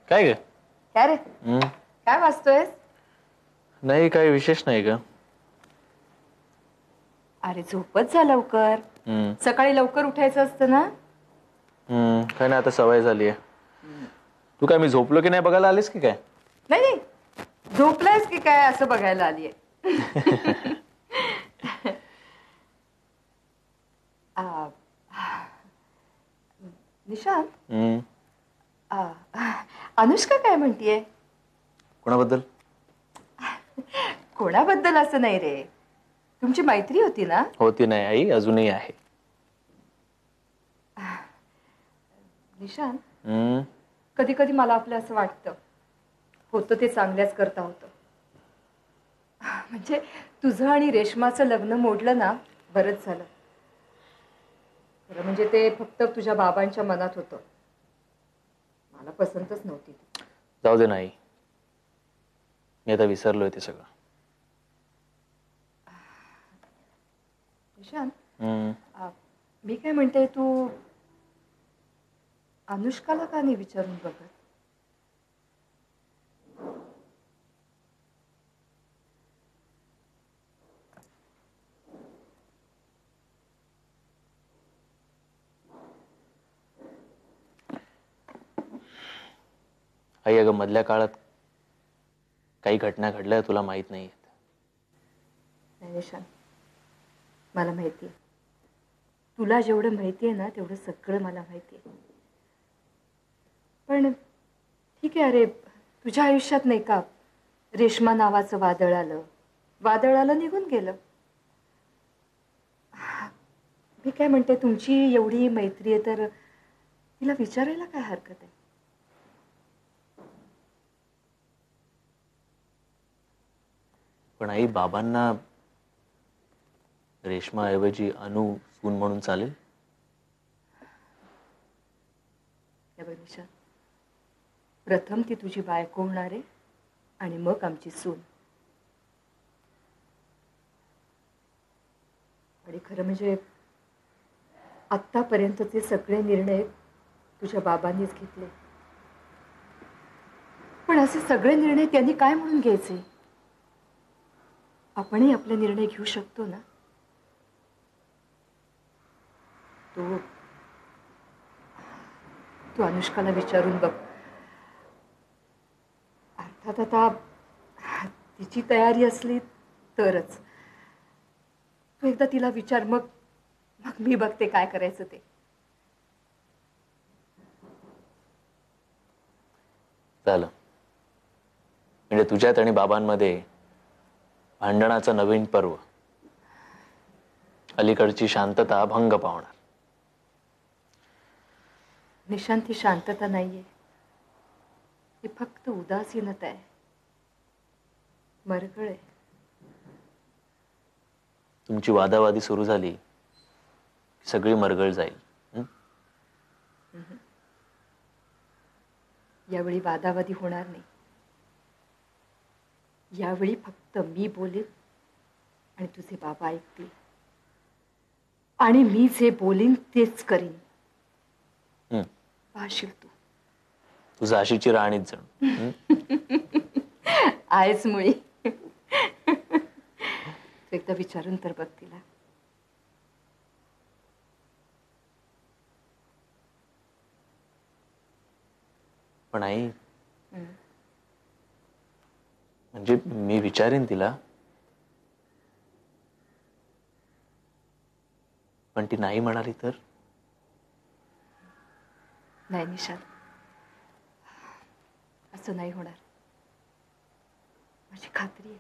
काय ग? काय रे? काय वाचतोयस? नाही, काही विशेष नाही ग. अरे झोपच जा लवकर. सकाळी लवकर उठायचं असतं ना. काय नाही, आता सवय झाली आहे. तू काय, मी झोपलो की नाही बघायला आलीस की काय? नाही नाही, झोपलायस की काय असं बघायला आलीये. निशांत, अनुष्का काय म्हणतीये? कोणाबद्दल? कोणाबद्दल असं नाही रे, तुमची मैत्री होती ना. होती नाही आई, अजूनही आहे. निशांत, कधी कधी मला आपलं असं वाटतं, होतं ते चांगल्याच करता होतं. म्हणजे तुझं आणि रेश्माचं लग्न मोडलं ना, बरंच झालं. खरं म्हणजे ते फक्त तुझ्या बाबांच्या मनात होतं. मला पसंतच नव्हती. जाऊ दे नाही, मी आता विसरलोय ते सगळं. निशांत, मी काय म्हणते, तू अनुष्काला का नाही विचारून बघत? आई, अगं मधल्या काळात काही घटना घडल्या, तुला माहित नाही. नाही निशांत, मला माहिती आहे. तुला जेवढं माहिती आहे ना, तेवढं सगळं मला माहिती आहे. पण ठीक आहे, अरे तुझ्या आयुष्यात नाही का रेश्मा नावाचं वादळ आलं, वादळ आलं निघून गेलं. मी काय म्हणते, तुमची एवढी मैत्री आहे तर तिला विचारायला काय हरकत आहे? पण आई, बाबांना रेश्माऐवजी अनु सून म्हणून चालेल? निशा, प्रथम ती तुझी बायको होणार आहे आणि मग आमची सून. आणि खरं म्हणजे आत्तापर्यंतचे सगळे निर्णय तुझ्या बाबांनीच घेतले. पण असे सगळे निर्णय त्यांनी काय म्हणून घ्यायचे? आपणही आपले निर्णय घेऊ शकतो ना. तू अनुष्काला विचारून बघ. अर्थात आता तिची तयारी असली तरच. तू एकदा तिला विचार, मग मी बघते काय करायचं ते. झालं म्हणजे तुझ्यात आणि बाबांमध्ये भांडणाचं नवीन पर्व, अलीकडची शांतता भंग पावणार. निशांत, ही शांतता नाहीये, ही फक्त उदासीनता आहे, मरगळ आहे. तुमची वादावादी सुरू झाली, सगळी मरगळ जाईल. यावेळी वादावादी होणार नाही. यावेळी फक्त मी बोलेन आणि तुझे बाबा ऐकतील, आणि मी जे बोलीन तेच करीन. पाहशील तू. तू झाशीची राणीच जण. आहेच मुळी. तू एकदा विचारून तर बघ तिला. पण आई, म्हणजे मी विचारेन तिला, पण ती नाही म्हणाली तर? नाही निशांत, असं नाही होणार. माझी खात्री आहे,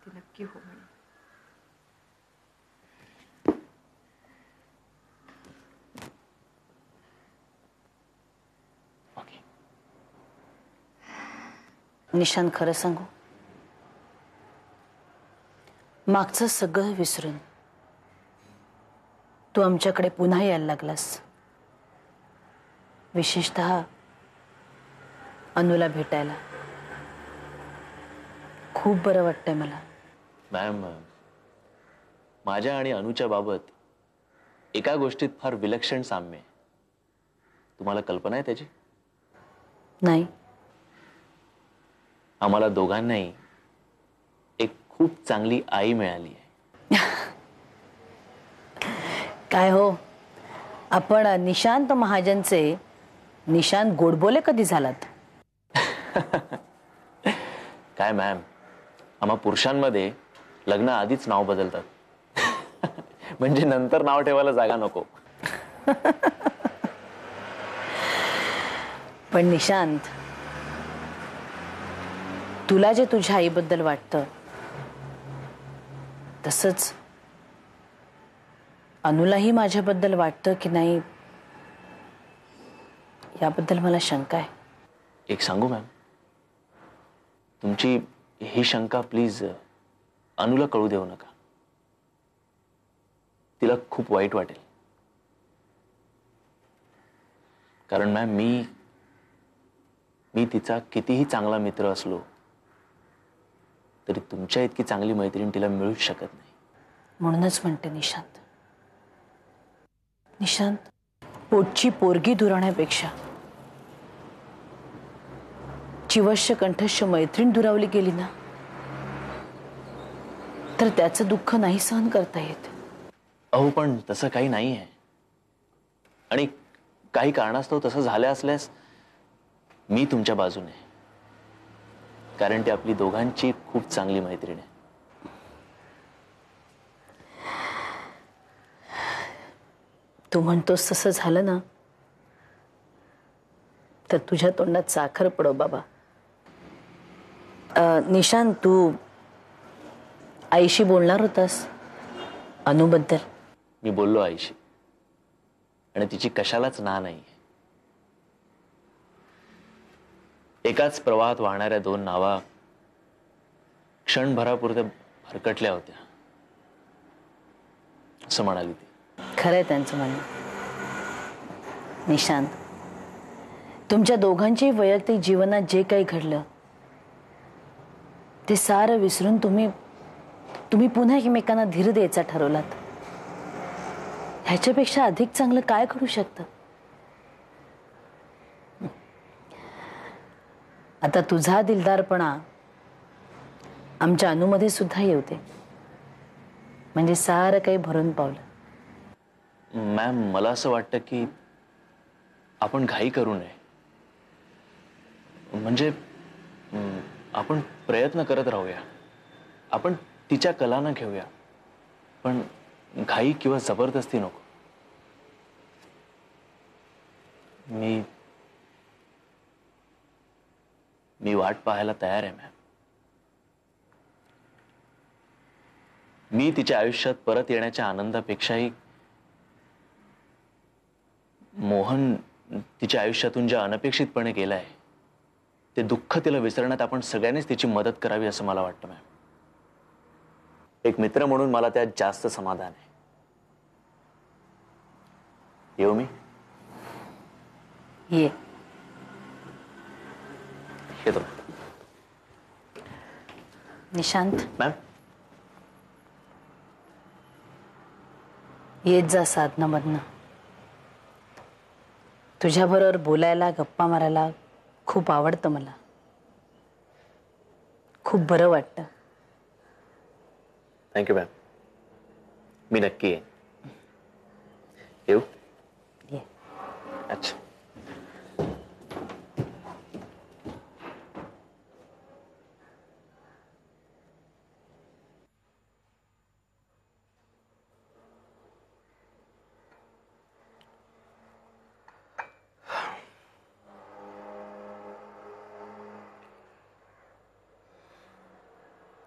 ती नक्की हो म्हणे. निशांत, खरं सांगू, मागचं सगळं विसरून तू आमच्याकडे पुन्हा यायला लागलास. विशेषतः अनुला भेटायला खूप बरं वाटतंय मला. मॅम, माझ्या आणि अनुच्या बाबत एका गोष्टीत फार विलक्षण साम्य आहे. तुम्हाला कल्पना आहे त्याची? नाही. आम्हाला दोघांनाही एक खूप चांगली आई मिळाली आहे. काय हो, आपण निशांत महाजनचे निशांत गोडबोले कधी झालात? काय मॅम, आम्हा पुरुषांमध्ये लग्न आधीच नाव बदलतात. म्हणजे नंतर नाव ठेवायला जागा नको. पण निशांत, तुला जे तुझ्या आईबद्दल वाटतं तसंच अनुलाही माझ्याबद्दल वाटतं की नाही, याबद्दल मला शंका आहे. एक सांगू मॅम, तुमची ही शंका प्लीज अनुला कळू देऊ नका. तिला खूप वाईट वाटेल. कारण मॅम, मी तिचा कितीही चांगला मित्र असलो तरी तुमच्या इतकी चांगली मैत्रीण तिला मिळूच शकत नाही. म्हणूनच म्हणते निशांत, पोटची पोरगी दुरावण्यापेक्षा चिवश्य कंठस्थ मैत्रीण दुरावली गेली ना, तर त्याचं दुःख नाही सहन करता येत. अहो, पण तसं काही नाही आहे. आणि काही कारणास्तव तसं झालं असल्यास मी तुमच्या बाजूने, कारण ती आपली दोघांची खूप चांगली मैत्रीण आहे. तू म्हणतोस तसं झालं ना, तर तुझ्या तोंडात साखर पडो बाबा. निशांत, तू आईशी बोलणार होतास अनुबद्दल? मी बोललो आईशी, आणि तिची कशालाच ना नाही. एकाच प्रवाहात वाहणाऱ्या दोन नावा क्षणभरापुरत्या भरकटल्या होत्या, असं म्हणाली ती. खरंय त्यांचं म्हणणं. निशांत, तुमच्या दोघांच्याही वैयक्तिक जीवनात जे काही घडलं ते सारं विसरून तुम्ही पुन्हा एकमेकांना धीर द्यायचा ठरवलात. ह्याच्यापेक्षा अधिक चांगलं काय घडू शकतं? आता तुझा दिलदारपणा आमच्या अनुमध्ये सुद्धा येऊ दे, म्हणजे सारं काही भरून पावलं. मॅम, मला असं वाटतं की आपण घाई करू नये. म्हणजे आपण प्रयत्न करत राहूया. आपण तिच्या कलानं घेऊया, पण घाई किंवा जबरदस्ती नको. मी वाट पाहायला तयार आहे मॅम. मी तिच्या आयुष्यात परत येण्याच्या आनंदापेक्षाही मोहन तिच्या आयुष्यातून ज्या अनपेक्षितपणे गेलाय ते दुःख तिला विसरण्यात आपण सगळ्यांनीच तिची मदत करावी असं मला वाटतं मॅम. एक मित्र म्हणून मला त्यात जास्त समाधान आहे. येऊ मी? ये. येतो निशांत, मॅम. येत जा साधनामधनं. तुझ्याबरोबर बोलायला, गप्पा मारायला खूप आवडतं मला. खूप बरं वाटतं. Thank you ma'am. मी नक्की येईन. येऊ? ये. अच्छा.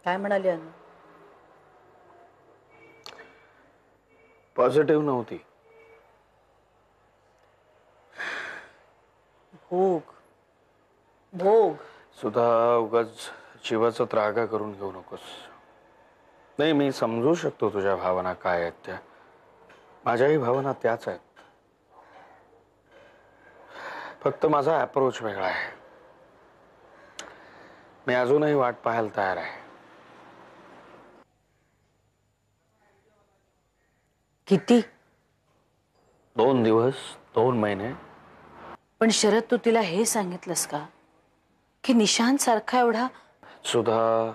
काय म्हणाली अनु? पॉझिटिव्ह नव्हती. भोग सुद्धा उगाच जीवाचा त्रागा करून घेऊ नकोस. नाही, मी समजू शकतो तुझ्या भावना काय आहेत त्या. माझ्याही भावना त्याच आहेत. फक्त माझा अप्रोच वेगळा आहे. मी अजूनही वाट पाहायला तयार आहे. किती? 2 दिवस, 2 महिने. पण शरद, तू तिला हे सांगितलंस का की निशांत सारखा एवढा? सुधा,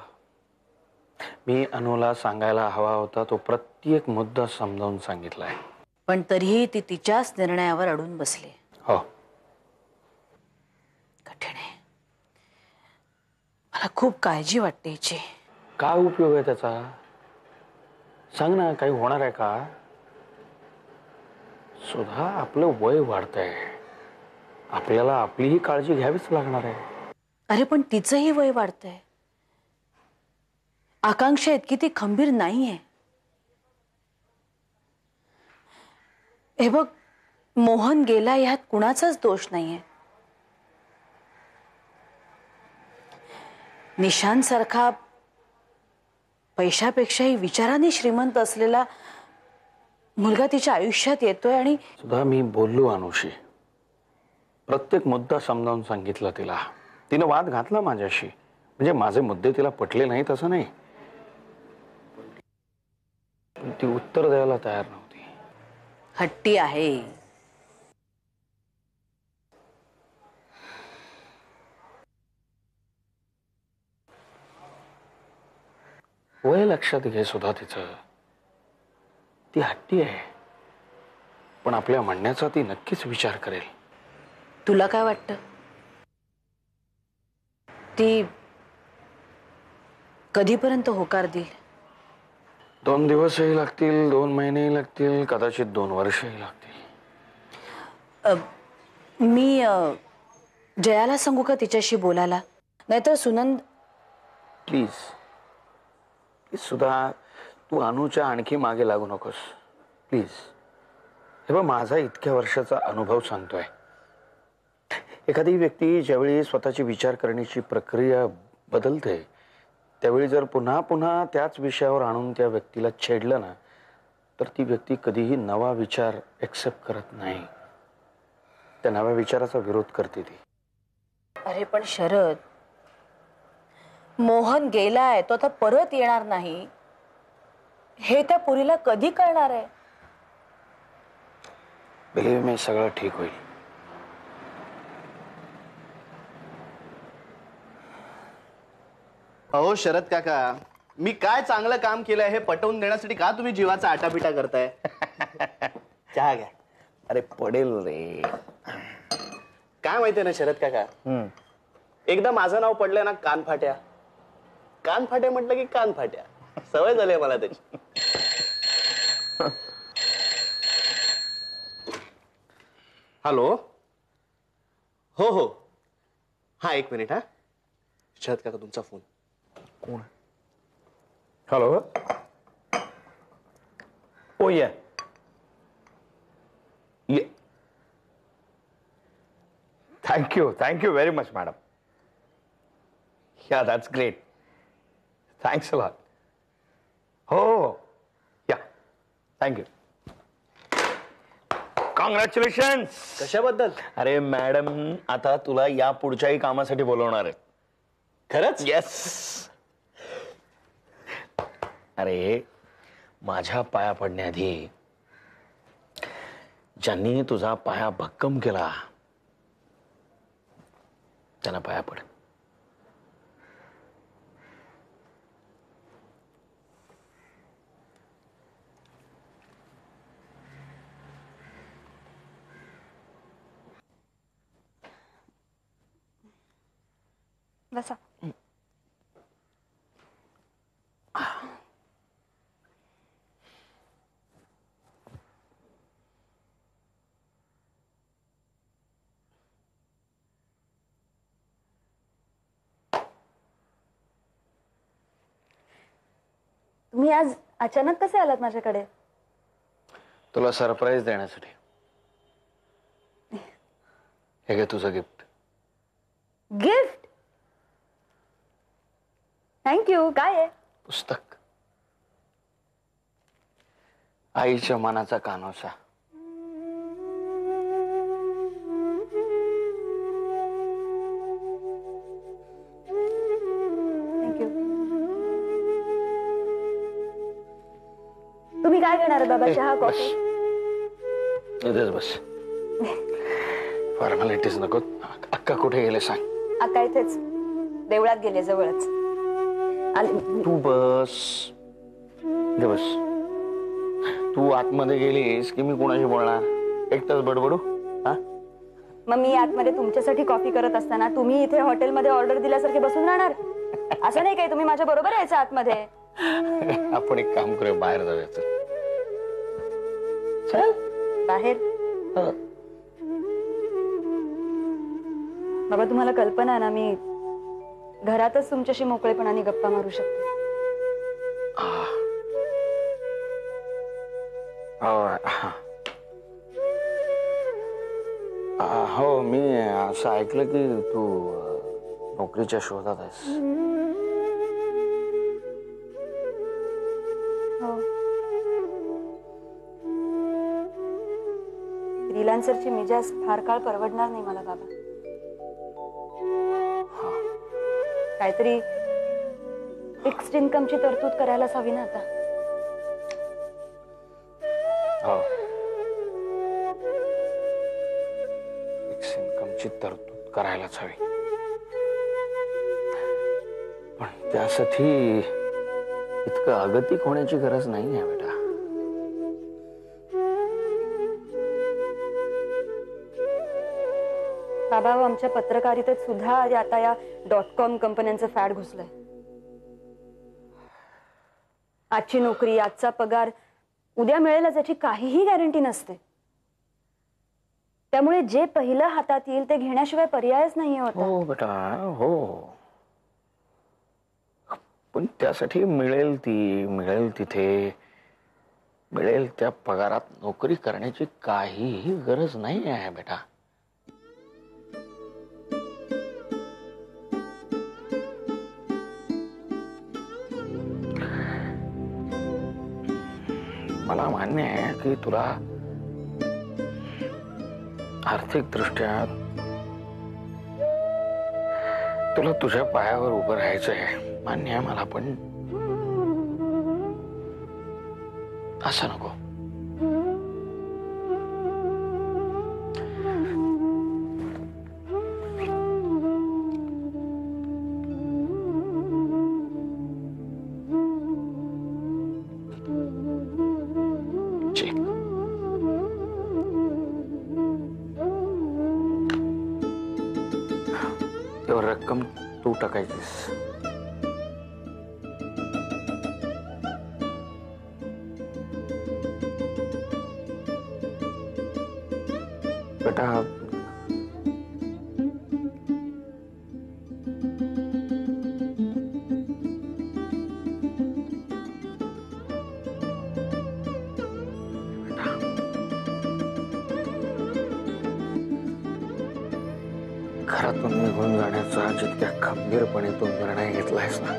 मी अनुला सांगायला हवा होता तो प्रत्येक मुद्दा समजावून सांगितलाय. पण तरीही ती तिच्याच निर्णयावर अडून बसली. हो. कठीण आहे. मला खूप काळजी वाटते हिची. काय उपयोग आहे त्याचा? सांग ना, काही होणार आहे का? सुधा, आपलं वय वाढतंय, आपल्याला आपलीही काळजी घ्यावीच लागणार आहे. अरे पण तिचंही वय वाढतंय. आकांक्षा इतकी ती खंबीर नाहीये. हे बघ, मोहन गेला यात कुणाचाच दोष नाहीये. निशांत सारखा पैशापेक्षाही विचाराने श्रीमंत असलेला मुलगा तिच्या आयुष्यात येतोय आणि सुद्धा मी बोललो अनुशी, प्रत्येक मुद्दा समजावून सांगितला तिला. तिने वाद घातला माझ्याशी, म्हणजे माझे मुद्दे तिला पटले नाही तसं नाही, पण ती उत्तर द्यायला तयार नव्हती. हट्टी आहे. वय लक्षात घे सुद्धा तिचं. ती हट्टी आहे, पण आपल्या म्हणण्याचा ती नक्कीच विचार करेल. तुला काय वाटतं? ती कधीपर्यंत होकार देईल? 2 दिवसही लागतील, 2 महिनेही लागतील, कदाचित 2 वर्षही लागतील. मी जयाला सांगू का तिच्याशी बोलायला? नाहीतर सुनंद. प्लीज सुद्धा, तू अनुच्या आणखी मागे लागू नकोस प्लीज. हे बघ, माझा इतक्या वर्षाचा अनुभव सांगतोय. एखादी व्यक्ती ज्यावेळी स्वतःची विचार करण्याची प्रक्रिया बदलते, त्यावेळी जर पुन्हा पुन्हा त्याच विषयावर आणून त्या व्यक्तीला छेडलं ना, तर ती व्यक्ती कधीही नवा विचार एक्सेप्ट करत नाही. त्या नव्या विचाराचा विरोध करते ती. अरे पण शरद, मोहन गेलाय, तो आता परत येणार नाही, हे त्या पुरीला कधी कळणार आहे? बिलीव्ह मी, सगळं ठीक होईल. अहो शरद काका, मी काय चांगलं काम केलंय हे पटवून देण्यासाठी का तुम्ही जीवाचा आटापिटा करताय? चहा घ्या. अरे पडेल रे. काय माहितीये ना शरद काका, एकदा माझं नाव पडलंय ना कानफाट्या, कानफाट्या म्हटलं की कानफाट्या, सवय झाली मला त्याची. हॅलो. हो हो, हा 1 मिनिट. हा शरद काका, तुमचा फोन. कोण? हॅलो. ओ या. Thank you very much, madam. Yeah, that's great. Thanks a lot. Oh, yeah. Thank you. Congratulations. कशाबद्दल? अरे मॅडम, आता तुला या पुढच्याही कामासाठी बोलवणार आहे. खरंच? येस. अरे, माझ्या पाया पडण्याआधी ज्यांनी तुझा पाया भक्कम केला त्यांना पाया पड. बसा. तुम्ही आज अचानक कसे आलात माझ्याकडे? तुला सरप्राईज देण्यासाठी. हे घे तुझं गिफ्ट. गिफ्ट? थँक्यू. काय आहे? पुस्तक. आईच्या मनाचा कानोसा. थँक्यू. तुम्ही काय घेणार बाबा? चहा, कॉफी? इथेच बस. फॉर्मॅलिटीज नको. अक्का कुठे गेले सांग. अक्का इथेच देवळात गेले जवळच. तू बस दे बस. तू आतमध्ये गेलीस की मी कोणाशी बोलणार? एकटाच बडबडू? हा मग मी आतमध्ये तुमच्यासाठी कॉफी करत असताना तुम्ही इथे हॉटेलमध्ये ऑर्डर दिल्यासारखे बसून राहणार? असं नाही काय, तुम्ही माझ्या बरोबर यायचं आतमध्ये. आपण एक काम करूया, बाहेर जाऊया. चल बाहेर. हो. बाबा तुम्हाला कल्पना आहे ना, मी घरातच तुमच्याशी मोकळेपणाने गप्पा मारू शकते. हो, मी असं ऐकलं की तू नोकरीच्या शोधात आहेस. हो. फ्रीलान्सरची मिजाज फार काळ परवडणार नाही मला बाबा. काहीतरी फिक्स्ड इन्कमची तरतूद करायलाच हवी ना आता. हो, फिक्स इन्कमची तरतूद करायलाच हवी. पण त्यासाठी इतकं अगतिक होण्याची गरज नाही आहे बेटा. बाबा आमच्या पत्रकारितेत सुद्धा आता या .com कंपन्यांचं फॅड घुसलंय. आजची नोकरी, आजचा पगार उद्या मिळेलच याची काहीही गॅरंटी नसते. त्यामुळे जे पहिलं हातात येईल ते घेण्याशिवाय पर्यायच नाहीये होता. हो बेटा, हो. पण त्यासाठी मिळेल तिथे मिळेल त्या पगारात नोकरी करण्याची काहीही गरज नाही आहे बेटा. मला मान्य आहे की तुला आर्थिक दृष्ट्या तुला तुझ्या पायावर उभं राहायचं आहे, मान्य आहे मला. पण असं नको. तेव्हा रक्कम तू टाकायचीस. बेटा घरातून निघून जाण्याचा जितक्या खंबीरपणे तू निर्णय घेतलायस ना,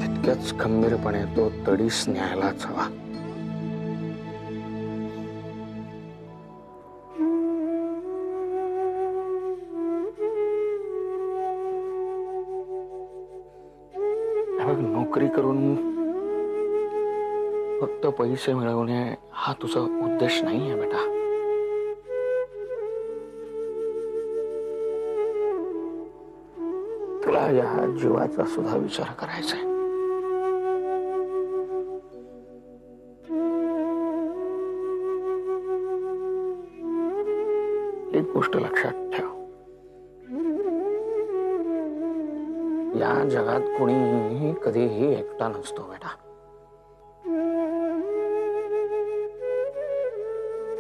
तितक्याच खंबीरपणे तो तडीस न्यायलाच हवा. नोकरी करून फक्त पैसे मिळवणे हा तुझा उद्देश नाही आहे बेटा. तुला या जीवाचा सुद्धा विचार करायचा आहे. एक गोष्ट लक्षात ठेव, या जगात कुणीही कधीही एकटा नसतो बेटा.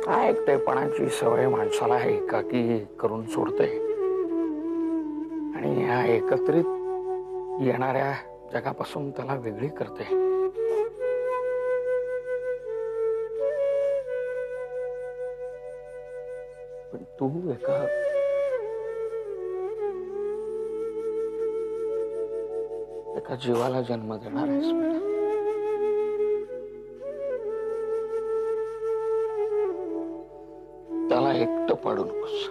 हा एकटेपणाची सवय माणसाला एकाकी करून सोडते आणि या एकत्रित येणाऱ्या जगापासून त्याला वेगळी करते. पण तू एका जीवाला जन्म देणार आहेस बेटा. त्याला एकटं पाडू नकोस.